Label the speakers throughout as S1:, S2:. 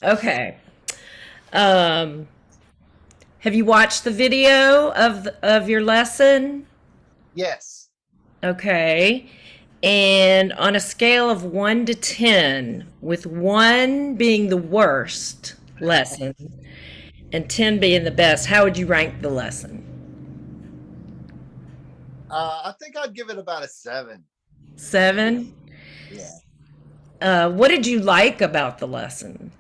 S1: Okay. Um, have you watched the video of your lesson?
S2: Yes.
S1: Okay. And on a scale of 1 to 10, with 1 being the worst lesson and 10 being the best, how would you rank the lesson?
S2: I think I'd give it about a 7.
S1: 7?
S2: Yeah.
S1: What did you like about the lesson?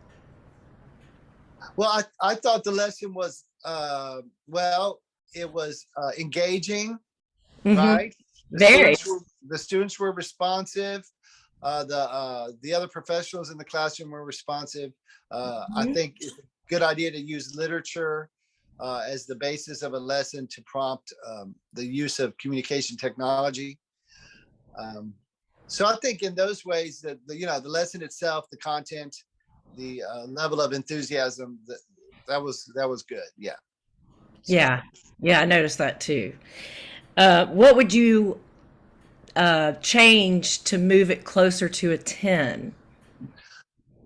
S2: Well, I thought the lesson was, well, it was engaging,
S1: Mm-hmm.
S2: right?
S1: Very.
S2: The students were responsive. The other professionals in the classroom were responsive. I
S1: Mhm.
S2: think it's a good idea to use literature as the basis of a lesson to prompt the use of communication technology. Um, so I think in those ways that the lesson itself, the content, the level of enthusiasm, that was good. Yeah. So.
S1: Yeah. Yeah, I noticed that too. What would you change to move it closer to a 10?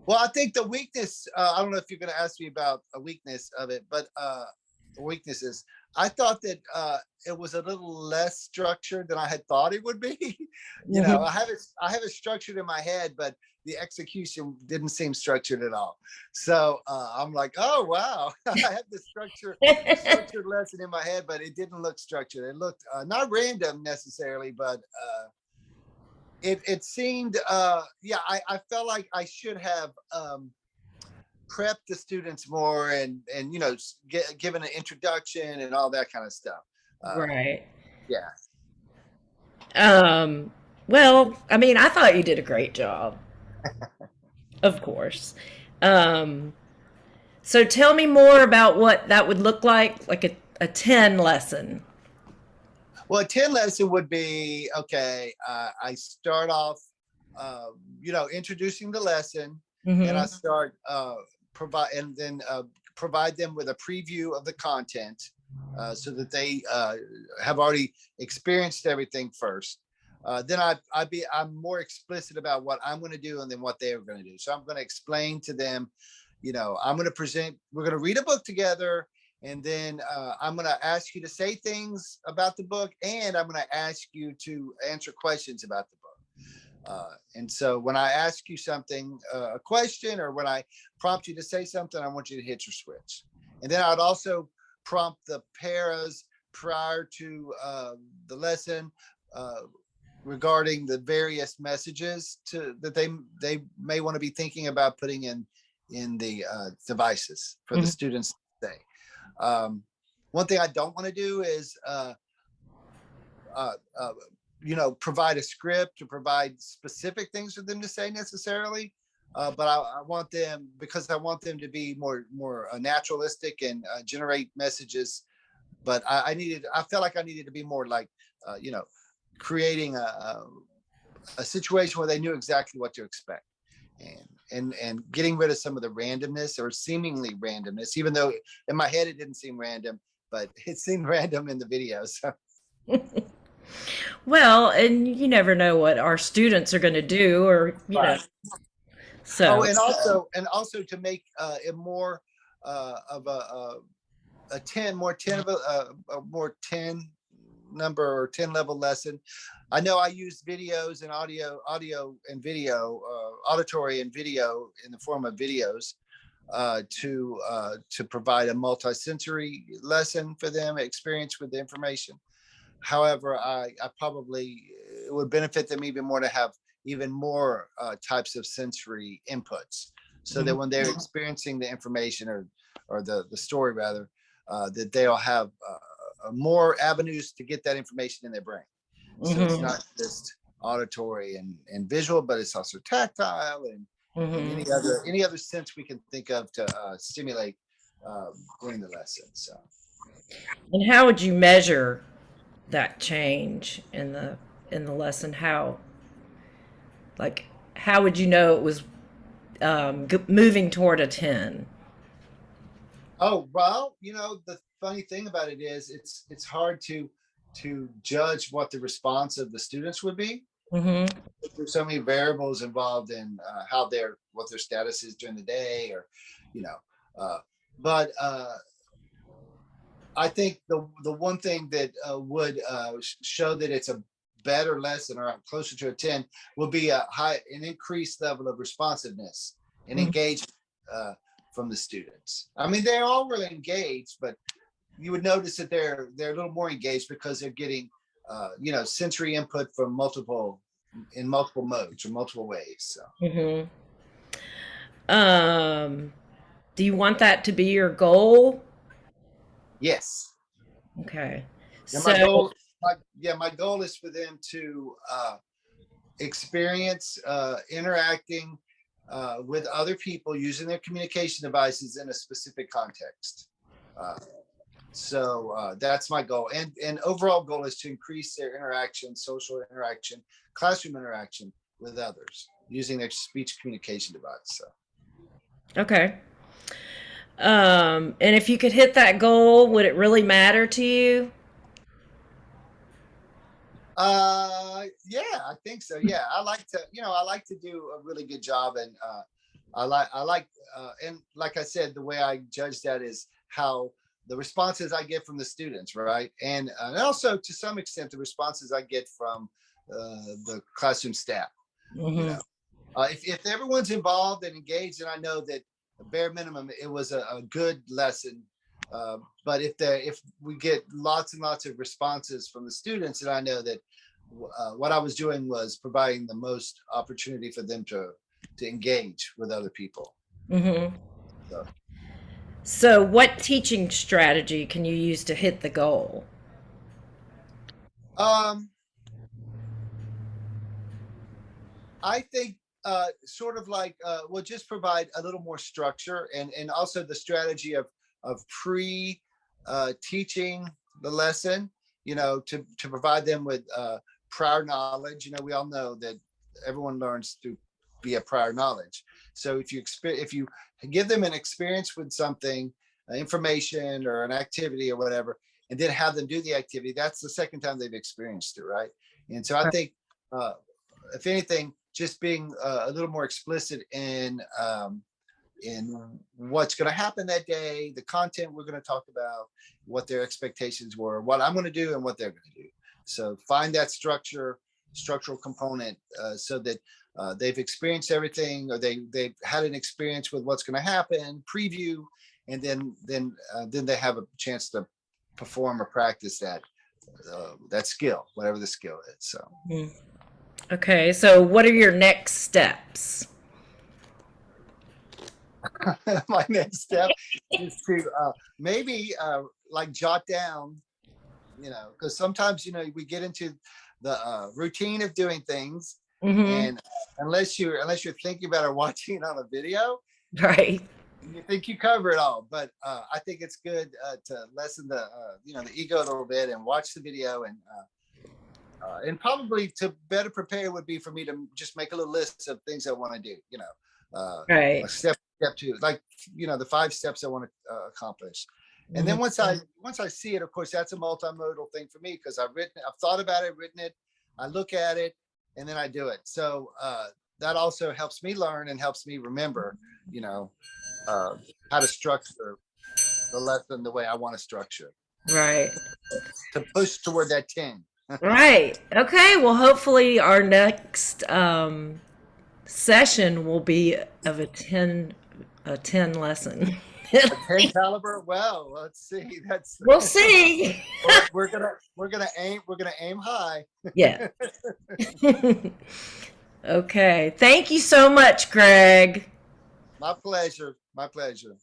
S2: Well, I think the weakness, I don't know if you're going to ask me about a weakness of it, but weaknesses, I thought that it was a little less structured than I had thought it would be.
S1: Hmm.
S2: I have it structured in my head, but the execution didn't seem structured at all. So I'm like, oh, wow. I had the structured lesson in my head, but it didn't look structured. It looked not random necessarily, but it seemed yeah, I felt like I should have prepped the students more and given an introduction and all that kind of stuff.
S1: Right.
S2: Yeah.
S1: Um, well, I mean, I thought you did a great job, of course. Um, so tell me more about what that would look like a 10 lesson.
S2: Well, a 10 lesson would be okay. I start off introducing the lesson, and I
S1: Hmm.
S2: start provide and then provide them with a preview of the content so that they have already experienced everything first. Then I'm more explicit about what I'm going to do and then what they're going to do. So I'm going to explain to them, I'm going to present. We're going to read a book together, and then I'm going to ask you to say things about the book, and I'm going to ask you to answer questions about the book. And so when I ask you something, a question, or when I prompt you to say something, I want you to hit your switch. And then I'd also prompt the paras prior to the lesson uh, regarding the various messages that they may want to be thinking about putting in the devices for the
S1: Hmm.
S2: students to say. One thing I don't want to do is uh, uh, provide a script or provide specific things for them to say necessarily. But I want them, because I want them to be more naturalistic and generate messages. But I felt like I needed to be more like, uh, you know, creating a situation where they knew exactly what to expect, and getting rid of some of the randomness or seemingly randomness, even though in my head it didn't seem random, but it seemed random in the video. So.
S1: Well, and you never know what our students are going to do, or
S2: Right. Oh,
S1: so.
S2: and also to make it more of a 10 more 10 of a more 10 number or 10 level lesson. I know I use videos and audio and video, auditory and video in the form of videos to provide a multi-sensory lesson for them, experience with the information. However, I probably it would benefit them even more to have even more types of sensory inputs, so that
S1: Mhm.
S2: when they're experiencing the information or the story rather, that they'll have more avenues to get that information in their brain. So it's
S1: Mhm.
S2: not just auditory and visual, but it's also tactile and
S1: Mhm.
S2: any other sense we can think of to stimulate during the lesson. So.
S1: And how would you measure that change in the lesson? Like how would you know it was moving toward a 10?
S2: Oh, well, the funny thing about it is it's hard to judge what the response of the students would be.
S1: Hmm.
S2: There's so many variables involved in how what their status is during the day, or you know. Uh, but I think the one thing that would show that it's a better lesson or closer to a 10 will be an increased level of responsiveness and engagement from the students. I mean, they're all really engaged, but you would notice that they're a little more engaged because they're getting sensory input from multiple modes or multiple ways. So
S1: Hmm. Do you want that to be your goal?
S2: yes.
S1: Okay.
S2: And
S1: So,
S2: my goal is for them to experience interacting with other people using their communication devices in a specific context. Uh, so that's my goal, and overall goal is to increase their interaction, social interaction, classroom interaction with others using their speech communication device. So.
S1: okay. And if you could hit that goal, would it really matter to you?
S2: Yeah, I think so. Yeah, I like to do a really good job, and and like I said, the way I judge that is how the responses I get from the students, right, and also to some extent the responses I get from the classroom staff. You
S1: Hmm.
S2: know, if everyone's involved and engaged, and I know that bare minimum it was a good lesson. But if we get lots and lots of responses from the students, and I know that what I was doing was providing the most opportunity for them to engage with other people.
S1: Hmm.
S2: So,
S1: So, what teaching strategy can you use to hit the goal?
S2: um, I think sort of like we'll just provide a little more structure, and also the strategy of pre teaching the lesson, to provide them with prior knowledge. We all know that everyone learns through via prior knowledge. So if you give them an experience with something, information or an activity or whatever, and then have them do the activity, that's the second time they've experienced it, right? And so I think uh, if anything, just being a little more explicit in what's going to happen that day, the content we're going to talk about, what their expectations were, what I'm going to do, and what they're going to do. So find that structural component so that they've experienced everything, or they've had an experience with what's going to happen, preview, and then they have a chance to perform or practice that skill, whatever the skill is. So.
S1: Mhm. Okay, so what are your next steps?
S2: My next step is to maybe like jot down, because sometimes we get into the routine of doing things,
S1: Hmm.
S2: and unless you're thinking about or watching it on a video,
S1: Right.
S2: you think you cover it all. But I think it's good to lessen the ego a little bit and watch the video, and probably to better prepare would be for me to just make a little list of things I want to do.
S1: Right.
S2: Like step two, like the 5 steps I want to accomplish. And then
S1: Hmm.
S2: once I see it, of course, that's a multimodal thing for me, because I've thought about it, written it, I look at it, and then I do it. So that also helps me learn and helps me remember, you know, uh, how to structure the lesson the way I want to structure
S1: Right.
S2: to push toward that 10.
S1: Right. Okay. Well, hopefully our next session will be of a ten lesson.
S2: A 10 caliber. Well, let's see. That's
S1: We'll see.
S2: we're gonna aim high.
S1: Yeah. Okay. Thank you so much, Greg.
S2: My pleasure. My pleasure.